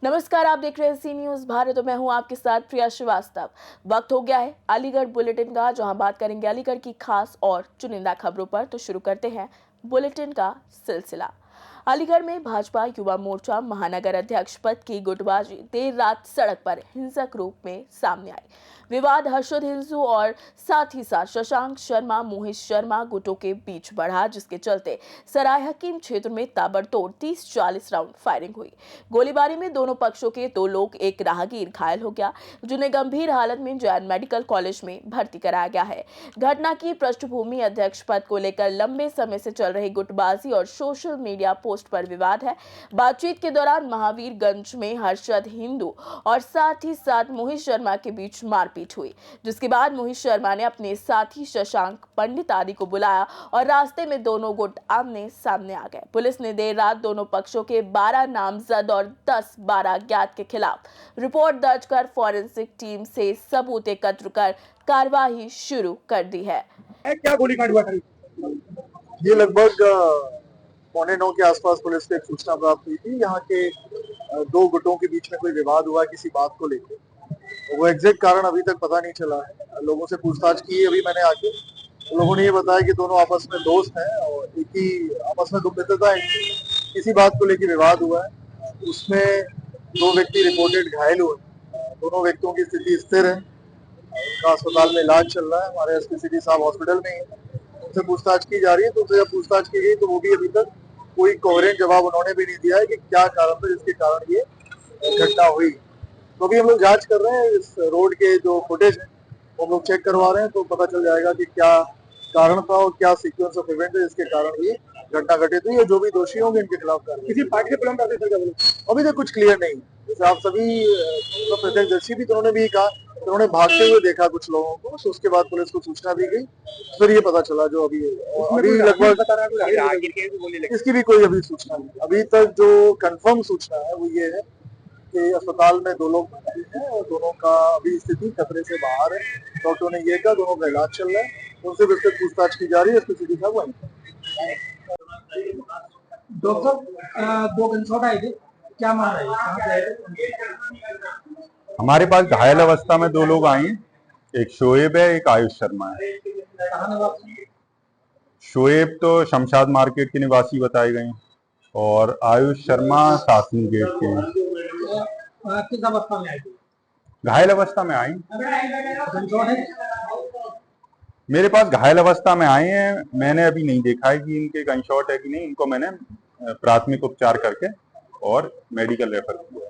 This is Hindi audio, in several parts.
नमस्कार, आप देख रहे हैं सी न्यूज भारत और मैं हूं आपके साथ प्रिया श्रीवास्तव। वक्त हो गया है अलीगढ़ बुलेटिन का, जहां बात करेंगे अलीगढ़ की खास और चुनिंदा खबरों पर। तो शुरू करते हैं बुलेटिन का सिलसिला। अलीगढ़ में भाजपा युवा मोर्चा महानगर अध्यक्ष पद की गुटबाजी देर रात सड़क पर हिंसक रूप में सामने आई। विवाद हर्षद हिंसू और साथ ही साथ शशांक शर्मा मोहित शर्मा गुटों के बीच बढ़ा, जिसके चलते सराय हकीम क्षेत्र में ताबड़तोड़ 30-40 राउंड फायरिंग हुई। गोलीबारी में दोनों पक्षों के 2 लोग, एक राहगीर घायल हो गया, जिन्हें गंभीर हालत में जैन मेडिकल कॉलेज में भर्ती कराया गया है। घटना की पृष्ठभूमि अध्यक्ष पद को लेकर लंबे समय से चल रही गुटबाजी और सोशल मीडिया पोस्ट पर विवाद है। बातचीत के दौरान महावीरगंज में हर्षद हिंदू और साथ ही साथ मोहित शर्मा के बीच मारपीट हुई, जिसके बाद मोहित शर्मा ने अपने साथी शशांक पंडित आदि को बुलाया और रास्ते में दोनों गुट आमने सामने आ गए। पुलिस ने देर रात दोनों पक्षों के 12 नामजद और 10-12 अज्ञात के खिलाफ रिपोर्ट दर्ज कर फॉरेंसिक टीम से सबूत एकत्र कर कार्रवाई शुरू कर दी है। क्या गोलीकांड हुआ था? ये लगभग 8:45 के आसपास पुलिस को एक सूचना प्राप्त हुई थी। यहाँ के 2 गुटों के बीच में कोई विवाद हुआ किसी बात को लेकर। वो एग्जैक्ट कारण अभी तक पता नहीं चला है। लोगों से पूछताछ की अभी मैंने आके, तो लोगों ने ये बताया कि दोनों आपस में दोस्त हैं और एक ही आपस में मित्रता है, किसी बात को लेकर विवाद हुआ है। उसमें 2 व्यक्ति रिपोर्टेड घायल हुए। दोनों व्यक्तियों की स्थिति स्थिर है, उनका अस्पताल में इलाज चल रहा है। हमारे एसपी सिटी साहब हॉस्पिटल में ही उनसे पूछताछ की जा रही है। तो उनसे जब पूछताछ की गई तो वो भी अभी तक कोई कोहेरेंट जवाब उन्होंने भी नहीं दिया है कि क्या कारण था जिसके कारण ये घटना हुई। तो अभी हम लोग जांच कर रहे हैं। इस रोड के जो फुटेज है वो हम लोग चेक करवा रहे हैं, तो पता चल जाएगा कि क्या कारण था और क्या सीक्वेंस ऑफ इवेंट है जिसके कारण ये घटना घटित हुई है। जो भी दोषी होंगे इनके खिलाफ कार्रवाई। किसी पार्टी के प्लान अभी तक कुछ क्लियर नहीं। जैसे आप सभी प्रत्यक्षदर्शी भी, तो उन्होंने भी कहा, उन्होंने भागते हुए देखा कुछ लोगों को, तो उसके बाद पुलिस को सूचना दी गई, फिर ये पता चला जो अभी लगभग इसकी भी कोई अभी सूचना नहीं। अभी तक जो कंफर्म सूचना है वो ये है कि अस्पताल में 2 लोग हैं और दोनों का अभी स्थिति खतरे से बाहर है। डॉक्टरों ने ये कहा दोनों का इलाज चल रहा है, उनसे विस्तृत पूछताछ की जा रही है। स्थिति साहब वहीं डॉक्टर 2 गनशॉट आए थे, क्या मार रहे हैं? हमारे पास घायल अवस्था में 2 लोग आए हैं, एक शोएब है, एक आयुष शर्मा है। शोएब तो शमशाद मार्केट के निवासी बताए गए और आयुष शर्मा शासनी गेट के हैं। किस अवस्था में आए थे? घायल अवस्था में आए। मेरे पास घायल अवस्था में आए हैं। मैंने अभी नहीं देखा है कि इनके गन शॉट है कि नहीं। इनको मैंने प्राथमिक उपचार करके और मेडिकल रेफर किया।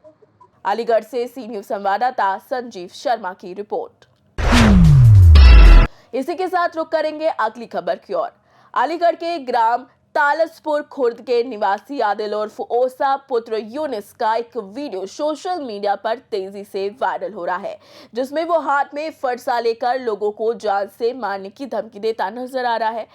अलीगढ़ से सी न्यूज संवाददाता संजीव शर्मा की रिपोर्ट। इसी के साथ रुक करेंगे अगली खबर की ओर। अलीगढ़ के ग्राम तालसपुर खुर्द के निवासी आदिल उर्फ ओसा पुत्र यूनिस का एक वीडियो सोशल मीडिया पर तेजी से वायरल हो रहा है, जिसमें वो हाथ में फरसा लेकर लोगों को जान से मारने की धमकी देता नजर आ रहा है।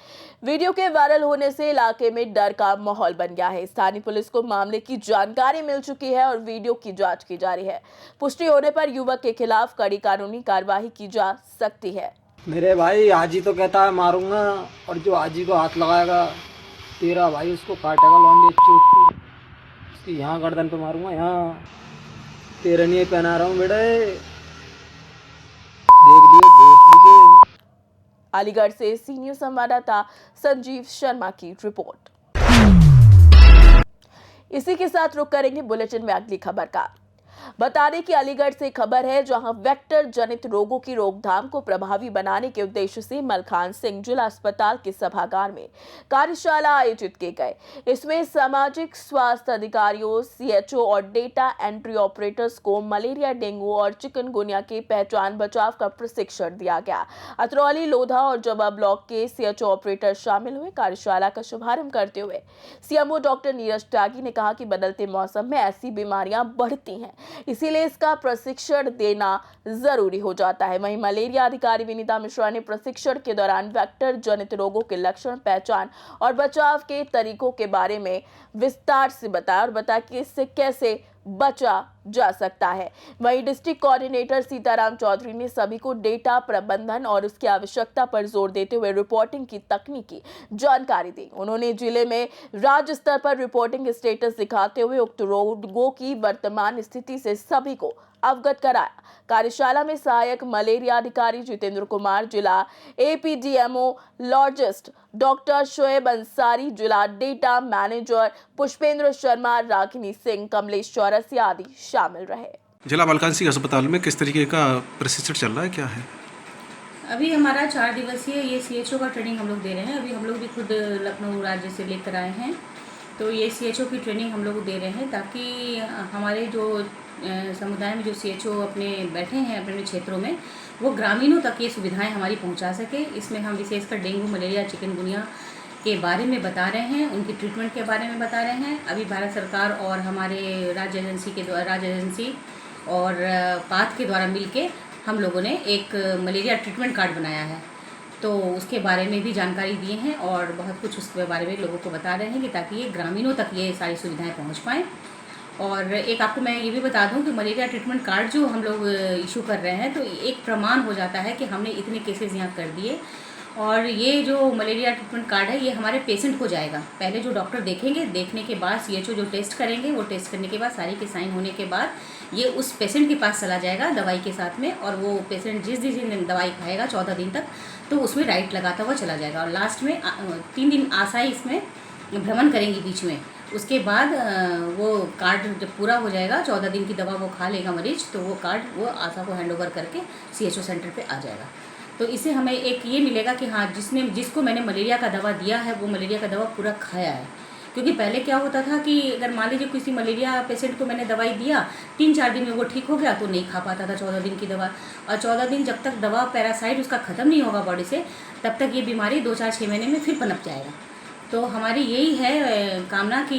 वीडियो के वायरल होने से इलाके में डर का माहौल बन गया है। स्थानीय पुलिस को मामले की जानकारी मिल चुकी है और वीडियो की जांच की जा रही है। पुष्टि होने पर युवक के खिलाफ कड़ी कानूनी कार्रवाई की जा सकती है। मेरे भाई हाजी तो कहता है मारूंगा, और जो हाजी को हाथ लगाएगा तेरा भाई उसको काटेगा लौंडे चोट। उसकी यहाँ गर्दन पे मारूंगा, यहाँ तेरे लिए पहना रहा हूँ बेटे, देख लिए। अलीगढ़ से सी न्यूज संवाददाता संजीव शर्मा की रिपोर्ट। इसी के साथ रुक करेंगे बुलेटिन में अगली खबर का। बता दें कि अलीगढ़ से खबर है, जहां वेक्टर जनित रोगों की रोकथाम को प्रभावी बनाने के उद्देश्य से मलखान सिंह जिला अस्पताल के सभागार में कार्यशाला आयोजित की गई। इसमें सामाजिक स्वास्थ्य अधिकारियों, सीएचओ और डेटा एंट्री ऑपरेटर्स को मलेरिया, डेंगू और चिकनगुनिया की पहचान बचाव का प्रशिक्षण दिया गया। अतरौली, लोधा और जवा ब्लॉक के सीएचओ ऑपरेटर शामिल हुए। कार्यशाला का शुभारंभ करते हुए सीएमओ डॉक्टर नीरज त्यागी ने कहा कि बदलते मौसम में ऐसी बीमारियां बढ़ती हैं, इसीलिए इसका प्रशिक्षण देना जरूरी हो जाता है। वहीं मलेरिया अधिकारी विनीता मिश्रा ने प्रशिक्षण के दौरान वेक्टर जनित रोगों के लक्षण, पहचान और बचाव के तरीकों के बारे में विस्तार से बताया और बताया कि इससे कैसे बचा जा सकता है। वहीं डिस्ट्रिक्ट कोऑर्डिनेटर सीताराम चौधरी ने सभी को डेटा प्रबंधन और उसकी आवश्यकता पर जोर देते हुए रिपोर्टिंग की तकनीकी जानकारी दी। उन्होंने जिले में राज्य स्तर पर रिपोर्टिंग स्टेटस दिखाते हुए उक्त रोगों की वर्तमान स्थिति से सभी को अवगत कराया। कार्यशाला में सहायक मलेरिया अधिकारी जितेंद्र कुमार, जिला एपीडीएमोलॉजिस्ट डॉक्टर शोएब अंसारी, जिला डेटा मैनेजर पुष्पेंद्र शर्मा, रागिनी सिंह, कमलेश चौरसिया आदि शामिल रहे। जिला बालकान सिंह अस्पताल में किस तरीके का प्रशिक्षण चल रहा है, क्या है? अभी हमारा 4 दिवसीय ये CHO का ट्रेनिंग हम लोग दे रहे हैं। अभी हम लोग भी खुद लखनऊ राज्य से लेकर आए हैं, तो ये CHO की ट्रेनिंग हम लोग दे रहे हैं ताकि हमारे जो समुदाय में जो CHO अपने बैठे हैं अपने क्षेत्रों में, वो ग्रामीणों तक ये सुविधाएं हमारी पहुंचा सके। इसमें हम विशेषकर डेंगू, मलेरिया, चिकनगुनिया के बारे में बता रहे हैं, उनकी ट्रीटमेंट के बारे में बता रहे हैं। अभी भारत सरकार और हमारे राज्य एजेंसी और पाथ के द्वारा मिलके हम लोगों ने एक मलेरिया ट्रीटमेंट कार्ड बनाया है, तो उसके बारे में भी जानकारी दिए हैं और बहुत कुछ उसके बारे में लोगों को बता रहे हैं कि ताकि ये ग्रामीणों तक ये सारी सुविधाएं पहुंच पाएँ। और एक आपको मैं ये भी बता दूं कि मलेरिया ट्रीटमेंट कार्ड जो हम लोग इशू कर रहे हैं, तो एक प्रमाण हो जाता है कि हमने इतने केसेस यहाँ कर दिए। और ये जो मलेरिया ट्रीटमेंट कार्ड है, ये हमारे पेशेंट को जाएगा। पहले जो डॉक्टर देखेंगे, देखने के बाद CHO जो टेस्ट करेंगे, वो टेस्ट करने के बाद सारी के साइन होने के बाद ये उस पेशेंट के पास चला जाएगा दवाई के साथ में, और वो पेशेंट जिस दिन दवाई खाएगा 14 दिन तक, तो उसमें राइट लगाता हुआ चला जाएगा। और लास्ट में 3 दिन आशाएं इसमें भ्रमण करेंगी बीच में। उसके बाद वो कार्ड जब पूरा हो जाएगा, 14 दिन की दवा वो खा लेगा मरीज, तो वो कार्ड वो आशा को हैंड ओवर करके CHO सेंटर पे आ जाएगा। तो इससे हमें एक ये मिलेगा कि हाँ, जिसको मैंने मलेरिया का दवा दिया है, वो मलेरिया का दवा पूरा खाया है। क्योंकि पहले क्या होता था कि अगर मान लीजिए किसी मलेरिया पेशेंट को मैंने दवाई दिया, 3-4 दिन में वो ठीक हो गया, तो नहीं खा पाता था 14 दिन की दवा। और 14 दिन जब तक दवा पैरासाइट उसका ख़त्म नहीं होगा बॉडी से, तब तक ये बीमारी 2-4-6 महीने में फिर पनप जाएगा। तो हमारी यही है कामना कि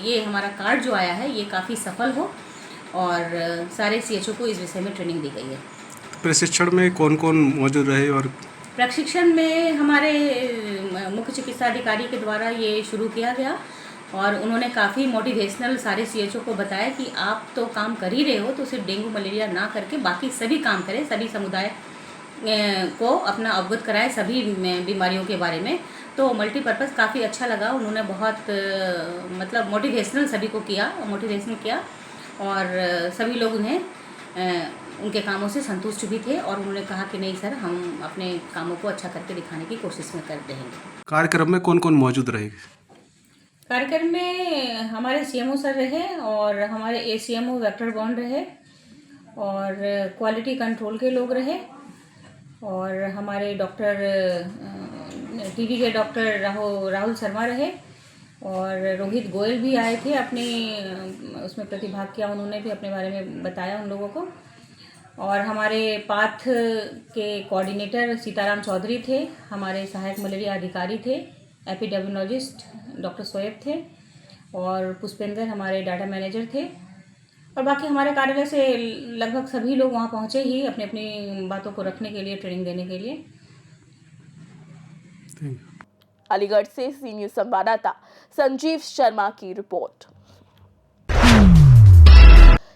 ये हमारा कार्ड जो आया है, ये काफ़ी सफल हो और सारे CHO को इस विषय में ट्रेनिंग दी गई है। प्रशिक्षण में कौन कौन मौजूद रहे? और प्रशिक्षण में हमारे मुख्य चिकित्सा अधिकारी के द्वारा ये शुरू किया गया और उन्होंने काफ़ी मोटिवेशनल सारे CHO को बताया कि आप तो काम कर ही रहे हो, तो सिर्फ डेंगू मलेरिया ना करके बाकी सभी काम करें, सभी समुदाय को अपना अवगत कराएं सभी बीमारियों के बारे में। तो मल्टीपर्पज़ काफ़ी अच्छा लगा। उन्होंने बहुत मतलब मोटिवेशनल सभी को मोटिवेशन किया और सभी लोग उन्हें उनके कामों से संतुष्ट भी थे और उन्होंने कहा कि नहीं सर, हम अपने कामों को अच्छा करके दिखाने की कोशिश में कर रहेंगे। कार्यक्रम में कौन कौन मौजूद रहे? कार्यक्रम में हमारे CMO सर रहे और हमारे ACMO वेक्टर बॉन्ड रहे और क्वालिटी कंट्रोल के लोग रहे और हमारे टीवी के डॉक्टर राहुल शर्मा रहे और रोहित गोयल भी आए थे, अपने उसमें प्रतिभाग किया, उन्होंने भी अपने बारे में बताया उन लोगों को। और हमारे पाथ के कोऑर्डिनेटर सीताराम चौधरी थे, हमारे सहायक मलेरिया अधिकारी थे, एपिडेमियोलॉजिस्ट डॉक्टर शोएब थे और पुष्पेंद्र हमारे डाटा मैनेजर थे और बाकी हमारे कार्यालय से लगभग सभी लोग वहाँ पहुँचे ही अपनी अपनी बातों को रखने के लिए, ट्रेनिंग देने के लिए। अलीगढ़ से सीनियर संवाददाता संजीव शर्मा की रिपोर्ट।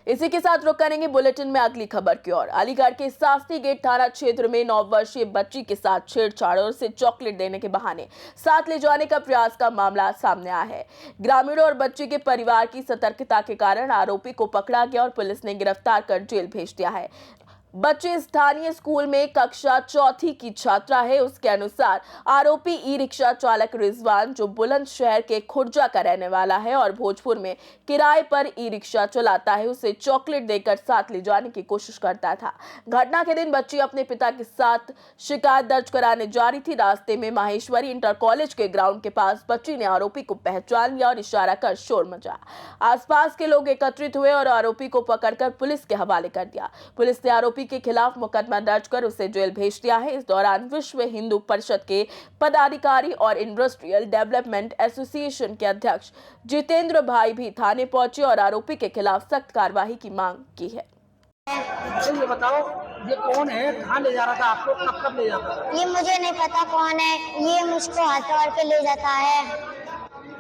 इसी के साथ रुक करेंगे बुलेटिन में अगली खबर की ओर। अलीगढ़ के शास्त्री गेट थाना क्षेत्र में 9 वर्षीय बच्ची के साथ छेड़छाड़ और उसे चॉकलेट देने के बहाने साथ ले जाने का प्रयास का मामला सामने आया है। ग्रामीणों और बच्ची के परिवार की सतर्कता के कारण आरोपी को पकड़ा गया और पुलिस ने गिरफ्तार कर जेल भेज दिया है। बच्ची स्थानीय स्कूल में कक्षा 4वीं की छात्रा है। उसके अनुसार आरोपी ई-रिक्शा चालक रिजवान, जो बुलंदशहर के खुर्जा का रहने वाला है और भोजपुर में किराए पर ई-रिक्शा चलाता है, उसे चॉकलेट देकर साथ ले जाने की कोशिश करता था। घटना के दिन बच्ची अपने पिता के साथ शिकायत दर्ज कराने जा रही थी। रास्ते में माहेश्वरी इंटर कॉलेज के ग्राउंड के पास बच्ची ने आरोपी को पहचान लिया और इशारा कर शोर मचाया। आसपास के लोग एकत्रित हुए और आरोपी को पकड़कर पुलिस के हवाले कर दिया। पुलिस ने आरोपी के खिलाफ मुकदमा दर्ज कर उसे जेल भेज दिया है। इस दौरान विश्व हिंदू परिषद के पदाधिकारी और इंडस्ट्रियल डेवलपमेंट एसोसिएशन के अध्यक्ष जितेंद्र भाई भी थाने पहुंचे और आरोपी के खिलाफ सख्त कार्रवाई की मांग की है। ये बताओ, ये कौन है, कहाँ ले जा रहा था आपको, कब ले जाता था? ये मुझे नहीं पता कौन है, ये मुझको हाथ पकड़ के ले जाता है।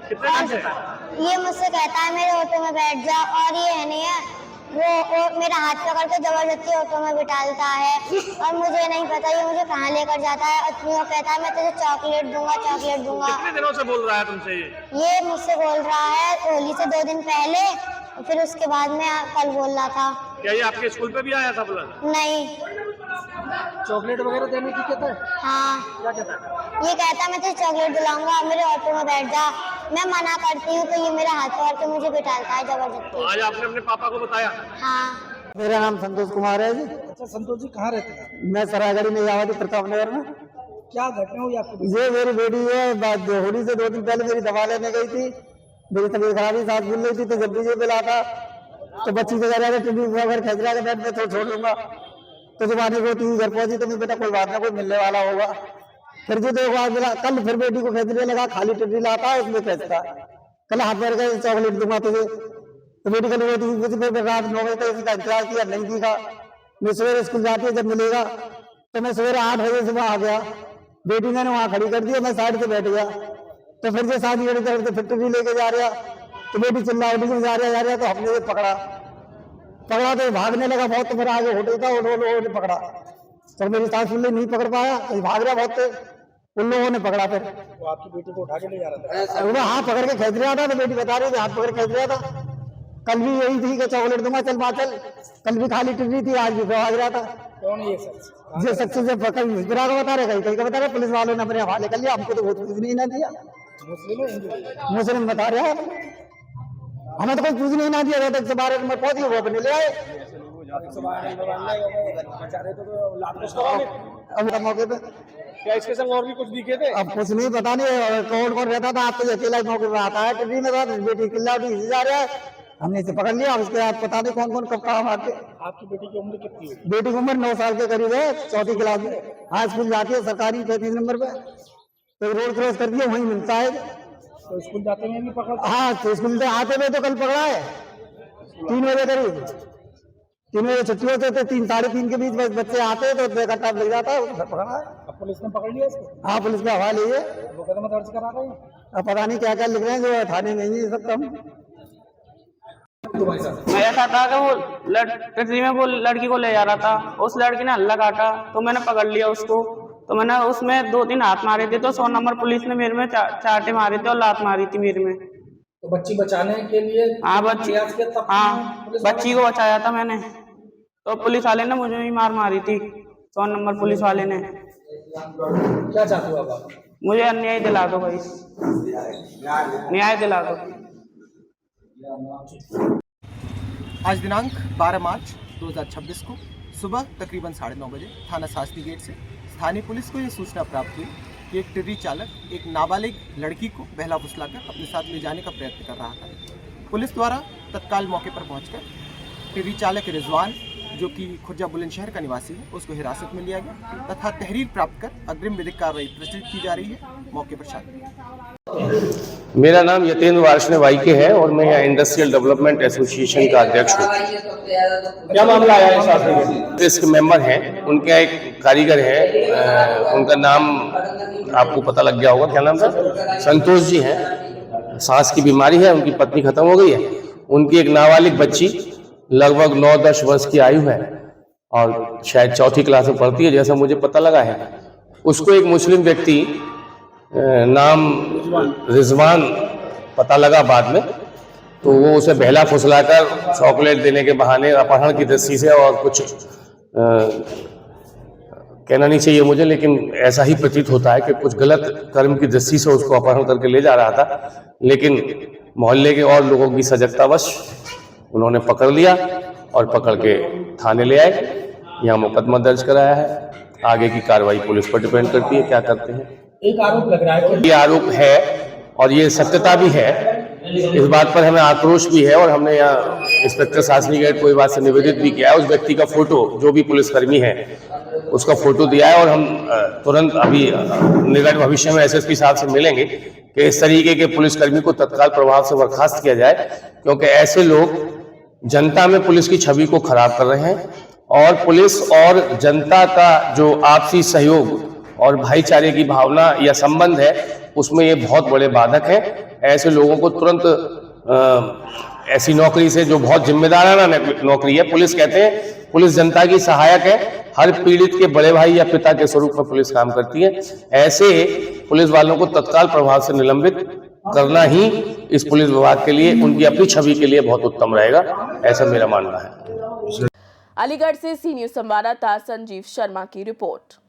कितने टाइम से था? ये मुझसे कहता है मेरे ऑटो में बैठ जा, और ये है नहीं है वो मेरा हाथ पकड़ के जबरदस्ती ऑटो में बिठाता है, और मुझे नहीं पता ये मुझे कहाँ लेकर जाता है। और वो कहता है मैं तुझे चॉकलेट दूंगा, चॉकलेट दूंगा। कितने दिनों से बोल रहा है तुमसे ये मुझसे बोल रहा है होली से 2 दिन पहले, फिर उसके बाद में कल बोल रहा था। क्या ये आपके स्कूल पे भी आया था बुला? नहीं। चॉकलेट वगैरह देने की कहता है? हाँ। क्या कहता है? ये कहता है मैं तुझे चॉकलेट दिलाऊंगा, मेरे ऑटो में बैठ जा। मैं मना करती हूँ तो ये मेरा हाथ पकड़ के मुझे बिठाता है जबरदस्ती। आज आपने अपने पापा को बताया? हाँ। मेरा नाम संतोष कुमार है जी। अच्छा संतोष जी, कहाँ रहते हैं? मैं सरायगढ़ी में आवादी प्रताप नगर में। क्या घटना हुई आपको? ये मेरी बेटी है, होली से 2 दिन पहले मेरी दवा लेने गई थी, मेरी तबीयत खराब ही साथ मिल रही थी, तो जब भी ये मिला था तो बच्ची से कह रहा था टिड्डी अगर खेच रहा है मैं तो छोड़ दूंगा। तो जब आने को 3 घर पहुंची तो मैं बेटा कोई बात ना, कोई मिलने वाला होगा। फिर जो 2 बार मिला, कल फिर बेटी को खेचने लगा, खाली टिड्डी लाता है उसमें खेचता। कल हाथ पैर का चॉकलेट दूंगा तुझे, तो बेटी कल बेटी रात 9 बजे तक इसका इंतजार किया, नहीं दिखा। मैं सवेरे स्कूल जाती है, जब मिलेगा तो मैं सवेरे 8 बजे सुबह आ गया, बेटी मैंने वहाँ खड़ी कर दी, मैं साइड से बैठ गया। तो फिर से शादी करके फिर टिड्डी लेके जा रहा, तो बेटी चिल्ला उठी जा रहा, तो हमने पकड़ा तो भागने लगा बहुत, तो फिर आगे होटल था, उन्होंने पकड़ा। तो मेरी सास नहीं पकड़ पाया, तो भाग रहा बहुत, उन लोगों ने पकड़ा। फिर वो आपकी बेटी को उठा के ले जा रहा था? हाथ पकड़ के खेच रहा था, तो बेटी बता रही थी हाथ पकड़ के खेच रहा था। कल भी यही थी कि चॉकलेट दूंगा, चल बात चल। कल भी खाली टिड्डी थी, आज भी भाग रहा था। कौन है ये शख्स? ये शख्स से कहीं का बता रहे, कहीं का बता रहे, पुलिस वालों ने अपने हवाले कर लिया, हमको तो कुछ नहीं ना दिया। मुस्लिम बता रहा है, हमें तो कुछ पूछ नहीं ना दिया था, से बारे में पहुंची वो अपने ले आए। अब मौके पे क्या इसके संग और भी कुछ दिखे थे? अब कुछ नहीं, पता नहीं कौन कौन रहता था। आप तो अकेला मौके पे आता है, टिड्डी में बेटी किला जा रहा है, हमने इसे पकड़ लिया। उसके बाद पता नहीं कौन कौन कब कहाँ मारते। आपकी बेटी की उम्र कितनी है? बेटी की उम्र 9 साल के करीब है, 4ठी क्लास में। हाँ, स्कूल जाती है सरकारी 35 नंबर पे, तो रोड क्रॉस कर दिया, वहीं मिलता है। तो स्कूल जाते हुए भी पकड़? हाँ, तो स्कूल से आते हुए तो कल पकड़ा है 3 बजे करीब। 3 बजे छुट्टी होते थे, 3 साढ़े 3 के बीच बच्चे आते हैं, तो घंटा लग जाता है, उसे पकड़ा है। अब पुलिस ने पकड़ लिया इसको? हाँ, पुलिस के हवाले है। मुकदमा दर्ज करा रहे हैं? अब पता नहीं क्या क्या लिख रहे हैं, जो थाने में ही सब काम। ऐसा था कि वो टट्टी में वो लड़की को ले जा रहा था, उस लड़की ने हल्ला काटा, तो मैंने पकड़ लिया उसको। तो मैंने उसमें 2-3 हाथ मारे थे, तो 100 नंबर पुलिस ने मेरे में चाटे मारे थे और लात मारी थी मेरे में। तो बच्ची बचाने के लिए? हाँ, बच्ची को बचाया था मैंने, तो पुलिस वाले ने मुझे ही मार मारी थी, 100 नंबर पुलिस वाले ने। क्या चाहते हो आप? मुझे अन्याय दिला दो भाई, न्याय दिला दो। आज दिनांक 12 मार्च 2026 को सुबह तकरीबन 9:30 बजे थाना शास्त्री गेट से स्थानीय पुलिस को यह सूचना प्राप्त हुई कि एक टिड्डी चालक एक नाबालिग लड़की को बहला फुसलाकर अपने साथ ले जाने का प्रयत्न कर रहा था। पुलिस द्वारा तत्काल मौके पर पहुंचकर टिड्डी चालक रिजवान, जो कि खुर्जा बुलंदशहर का निवासी है, उसको हिरासत में लिया गया तथा तहरीर प्राप्त कर अग्रिम विधिक कार्रवाई प्रचलित की जा रही है। मौके पर शामिल। मेरा नाम यतेंद्र वार्ष्णेय वाईके है और मैं यहाँ इंडस्ट्रियल डेवलपमेंट एसोसिएशन का अध्यक्ष हूँ। क्या मामला आया है साथ? इसके मेंबर हैं, उनके एक कारीगर हैं, उनका नाम आपको पता लग गया होगा, क्या नाम था? संतोष जी हैं। सांस की बीमारी है, उनकी पत्नी खत्म हो गई है। उनकी एक नाबालिग बच्ची लगभग 9-10 वर्ष की आयु है और शायद 4ठी क्लास में पढ़ती है, जैसा मुझे पता लगा है। उसको एक मुस्लिम व्यक्ति नाम रिजवान पता लगा बाद में, तो वो उसे बहला फुसलाकर चॉकलेट देने के बहाने अपहरण की दृष्टि से, और कुछ कहना नहीं चाहिए मुझे, लेकिन ऐसा ही प्रतीत होता है कि कुछ गलत कर्म की दृष्टि से उसको अपहरण करके ले जा रहा था। लेकिन मोहल्ले के और लोगों की सजगतावश उन्होंने पकड़ लिया और पकड़ के थाने ले आए। यहाँ मुकदमा दर्ज कराया है, आगे की कार्रवाई पुलिस पर डिपेंड करती है क्या करते हैं। एक आरोप लग रहा है कि ये आरोप है और ये सत्यता भी है, इस बात पर हमें आक्रोश भी है और हमने यहाँ इंस्पेक्टर शास्त्री गेट को इस बात से निवेदित भी किया है। उस व्यक्ति का फोटो, जो भी पुलिसकर्मी है उसका फोटो दिया है और हम तुरंत अभी निकट भविष्य में एसएसपी साहब से मिलेंगे कि इस तरीके के पुलिसकर्मी को तत्काल प्रभाव से बर्खास्त किया जाए, क्योंकि ऐसे लोग जनता में पुलिस की छवि को खराब कर रहे हैं और पुलिस और जनता का जो आपसी सहयोग और भाईचारे की भावना या संबंध है, उसमें ये बहुत बड़े बाधक है। ऐसे लोगों को तुरंत ऐसी नौकरी से जो बहुत जिम्मेदाराना नौकरी है। पुलिस कहते हैं पुलिस जनता की सहायक है, हर पीड़ित के बड़े भाई या पिता के स्वरूप में पुलिस काम करती है। ऐसे पुलिस वालों को तत्काल प्रभाव से निलंबित करना ही इस पुलिस विभाग के लिए, उनकी अपनी छवि के लिए बहुत उत्तम रहेगा, ऐसा मेरा मानना है। अलीगढ़ से सी न्यूज संवाददाता संजीव शर्मा की रिपोर्ट।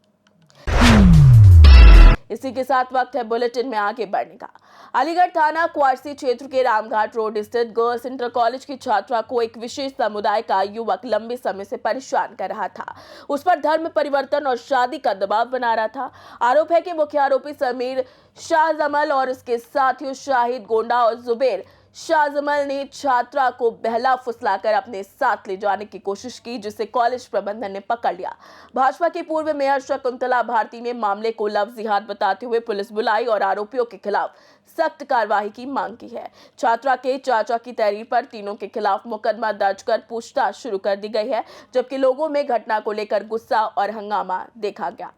इसी के साथ वक्त है बुलेटिन में आगे बढ़ने का। अलीगढ़ थाना क्वारसी क्षेत्र के रामघाट रोड स्थित गर्ल्स इंटर कॉलेज की छात्रा को एक विशेष समुदाय का युवक लंबे समय से परेशान कर रहा था। उस पर धर्म परिवर्तन और शादी का दबाव बना रहा था। आरोप है कि मुख्य आरोपी समीर शाहजमल और उसके साथियों शाहिद गोंडा और जुबेर शाहजमल ने छात्रा को बहला फुसलाकर अपने साथ ले जाने की कोशिश की, जिसे कॉलेज प्रबंधन ने पकड़ लिया। भाजपा की पूर्व मेयर शकुंतला भारती ने मामले को लफ्ज़ियात बताते हुए पुलिस बुलाई और आरोपियों के खिलाफ सख्त कार्रवाई की मांग की है। छात्रा के चाचा की तहरीर पर तीनों के खिलाफ मुकदमा दर्ज कर पूछताछ शुरू कर दी गई है, जबकि लोगों में घटना को लेकर गुस्सा और हंगामा देखा गया।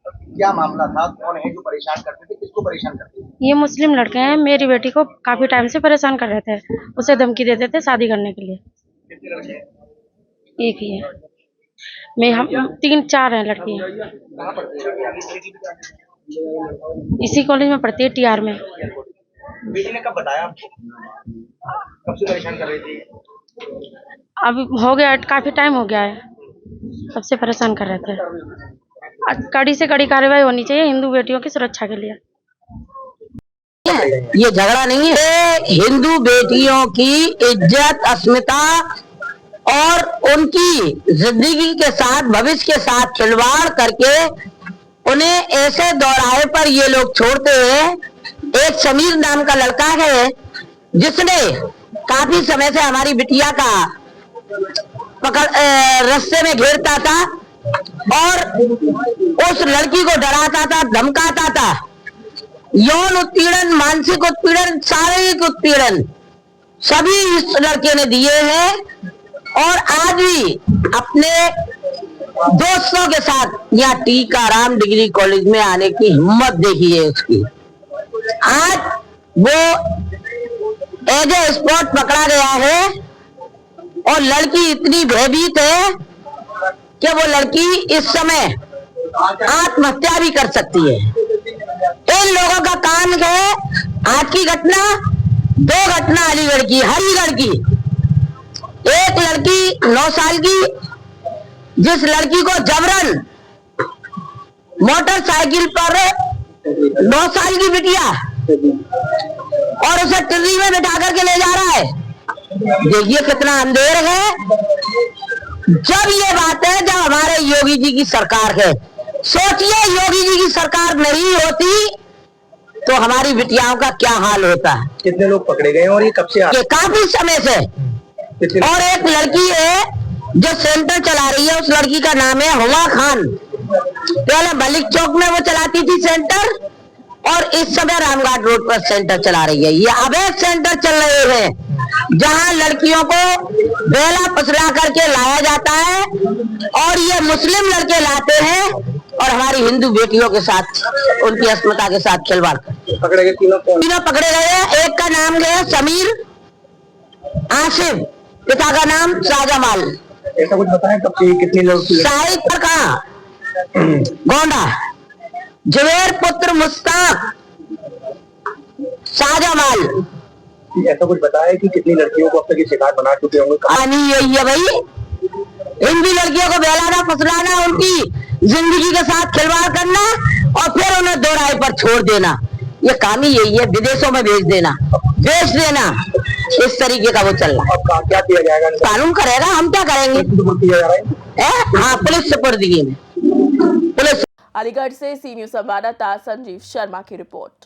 क्या मामला था? कौन है जो परेशान करते थे? किसको परेशान करते थे? ये मुस्लिम लड़के हैं, मेरी बेटी को काफी टाइम से परेशान कर रहे थे, उसे धमकी देते थे शादी करने के लिए। कितने लड़के हैं? एक ही है, हम 3-4 हैं लड़कियां। कहाँ पढ़ते हैं? इसी कॉलेज में पढ़ती है, TR में। बेटी ने कब बताया आपको? कब से परेशान कर रही थी? अब हो गया, काफी टाइम हो गया है, कब से परेशान कर रहे थे। कड़ी से कड़ी कार्रवाई होनी चाहिए हिंदू बेटियों की सुरक्षा के लिए। ये झगड़ा नहीं है, हिंदू बेटियों की इज्जत, अस्मिता और उनकी जिंदगी के साथ, भविष्य के साथ खिलवाड़ करके उन्हें ऐसे दौराहे पर ये लोग छोड़ते हैं। एक समीर नाम का लड़का है जिसने काफी समय से हमारी बिटिया का रास्ते में घेरता था और उस लड़की को डराता था, धमकाता था। यौन उत्पीड़न, मानसिक उत्पीड़न, शारीरिक उत्पीड़न सभी इस लड़के ने दिए हैं और आज भी अपने दोस्तों के साथ यहाँ टीकाराम डिग्री कॉलेज में आने की हिम्मत देखी है उसकी। आज वो एज ए स्पॉट पकड़ा गया है और लड़की इतनी भयभीत है कि वो लड़की इस समय आत्महत्या भी कर सकती है। इन लोगों का काम है, आज की घटना, 2 घटना अलीगढ़ की, हरिगढ़ की। एक लड़की 9 साल की, जिस लड़की को जबरन मोटरसाइकिल पर 9 साल की बिटिया और उसे टिर्री में बिठा करके ले जा रहा है। देखिए कितना अंधेर है। जब ये बात है, जब हमारे योगी जी की सरकार है, सोचिए योगी जी की सरकार नहीं होती तो हमारी बिटियाओं का क्या हाल होता है। कितने लोग पकड़े गए और ये कब से? ये काफी समय से। और एक लड़की है जो सेंटर चला रही है, उस लड़की का नाम है हुमा खान। पहले मलिक चौक में वो चलाती थी सेंटर और इस समय रामघाट रोड पर सेंटर चला रही है। ये अवैध सेंटर चल रहे हैं जहां लड़कियों को बेला फुसला करके लाया जाता है और ये मुस्लिम लड़के लाते हैं और हमारी हिंदू बेटियों के साथ, उनकी अस्मिता के साथ खिलवाड़ करते। पकड़े गए तीनों पकड़े गए हैं। एक का नाम गया समीर आसिफ, पिता का नाम शाहजमाल। ऐसा कुछ बताएं कब से कितने लोग? शाहिद पर कहा गोंडा, जुबेर पुत्र मुश्ताक, शाहजमाल। ऐसा कुछ बताया कि कितनी लड़कियों को अब तक ये शिकार बना चुके होंगे? कहानी यही है भाई, हिंदी लड़कियों को बहलाना फुसलाना, उनकी जिंदगी के साथ खिलवाड़ करना और फिर उन्हें 2 राह पर छोड़ देना। ये काम ही यही है, विदेशों में बेच देना, इस तरीके का वो चल रहा है। अब क्या किया जाएगा? कानून करेगा, हम क्या करेंगे? हाँ, पुलिस सुपुर्दगी में। पुलिस। अलीगढ़ से सी न्यूज संवाददाता संजीव शर्मा की रिपोर्ट।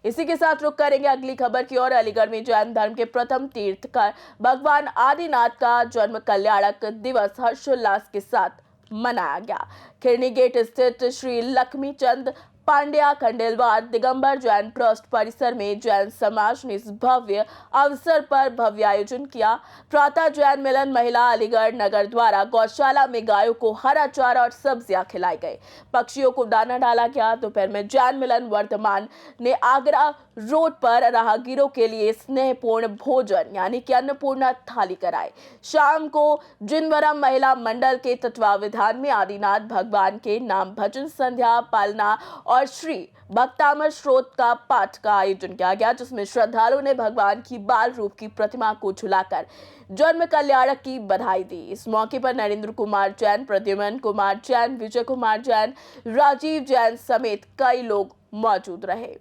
इसी के साथ रुक करेंगे अगली खबर की ओर। अलीगढ़ में जैन धर्म के प्रथम तीर्थकर भगवान आदिनाथ का जन्म कल्याणक दिवस हर्षोल्लास के साथ मनाया गया। खिरनी गेट स्थित श्री लक्ष्मी चंद पांड्या खंडेलवाल दिगंबर जैन ट्रस्ट परिसर में जैन समाज ने इस भव्य अवसर पर भव्य आयोजन किया। प्रातः जैन मिलन महिला अलीगढ़ नगर द्वारा गौशाला में गायों को हरा चारा और सब्जियां खिलाई गई, पक्षियों को दाना डाला गया। दोपहर में जैन मिलन वर्धमान ने आगरा रोड पर राहगीरों के लिए स्नेहपूर्ण भोजन यानी कि अन्नपूर्णा थाली कराई। शाम को जिनवरम महिला मंडल के तत्वावधान में आदिनाथ भगवान के नाम भजन संध्या पालना और श्री भक्तामर स्रोत का पाठ का आयोजन किया गया, जिसमें श्रद्धालुओं ने भगवान की बाल रूप की प्रतिमा को झुलाकर जन्म कल्याणक की बधाई दी। इस मौके पर नरेंद्र कुमार जैन, प्रद्युमन कुमार जैन, विजय कुमार जैन, राजीव जैन समेत कई लोग मौजूद रहे।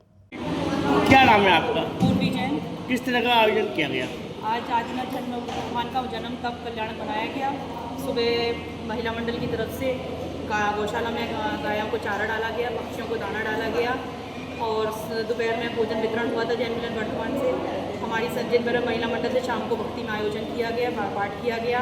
क्या नाम है आपका? पूर्वी जैन। किस तरह का आयोजन किया गया? आज आदिनाथ भगवान का जन्म तब कल्याण मनाया गया। सुबह महिला मंडल की तरफ से गौशाला में गायों को चारा डाला गया, पक्षियों को दाना डाला गया और दोपहर में भोजन वितरण हुआ था जैन मिलन वर्धमान से। हमारी जिनवरम महिला मंडल से शाम को भक्ति में आयोजन किया गया, पाठ किया गया।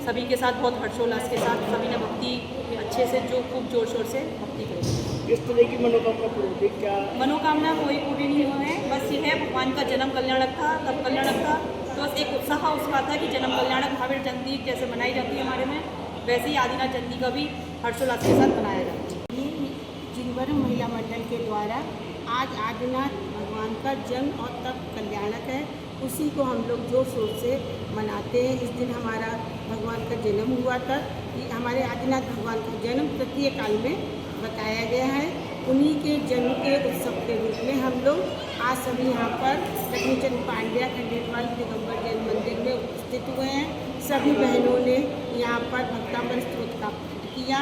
सभी के साथ बहुत हर्षोल्लास के साथ सभी ने भक्ति अच्छे से जो खूब जोर शोर से भक्ति की। किस तरह की मनोकामना पूरी हुई? क्या मनोकामना कोई पूरी नहीं हुई है, बस ये है भगवान का जन्म कल्याणक था, तब कल्याणक था तो बस एक उत्साह उसका था कि जन्म कल्याणक महावीर जयंती जैसे मनाई जाती है हमारे में, वैसे ही आदिनाथ जयंती का भी हर्षोल्लास के साथ मनाया जाता है। जिनवरम महिला मंडल के द्वारा आज आदिनाथ भगवान का जन्म और तब कल्याणक है, उसी को हम लोग जोर शोर से मनाते हैं। इस दिन हमारा भगवान का जन्म हुआ था। हमारे आदिनाथ भगवान का जन्म तृतीय काल में बताया गया है। उन्हीं के जन्म के उत्सव के रूप में हम लोग आज सभी यहाँ पर लक्ष्मीचंद पांड्या खंडेलवाल दिगंबर जैन मंदिर में उपस्थित हुए हैं। सभी बहनों ने यहाँ पर भक्तामर स्त्रोत का पाठ किया,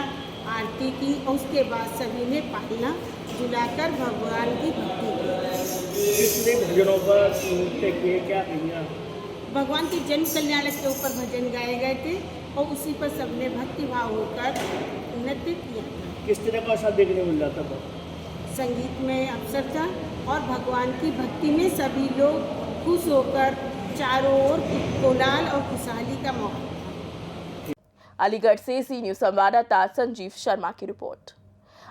आरती की और उसके बाद सभी ने पालना झुलाकर भगवान की भक्ति की। कितने भजनों पर नृत्य किए, क्या किया? भगवान के जन्म कल्याणक के ऊपर भजन गाए गए थे और उसी पर सबने भक्ति भाव होकर नृत्य किया। किस तरह का ऐसा देखने मिल रहा था? संगीत में अवसर था और भगवान की भक्ति में सभी लोग खुश होकर चारों ओर कोलाहल और खुशहाली का मौका। अलीगढ़ से सी न्यूज संवाददाता संजीव शर्मा की रिपोर्ट।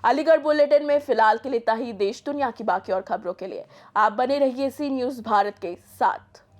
अलीगढ़ बुलेटिन में फिलहाल के लिए इतना ही। देश दुनिया की बाकी और खबरों के लिए आप बने रहिए सी न्यूज भारत के साथ।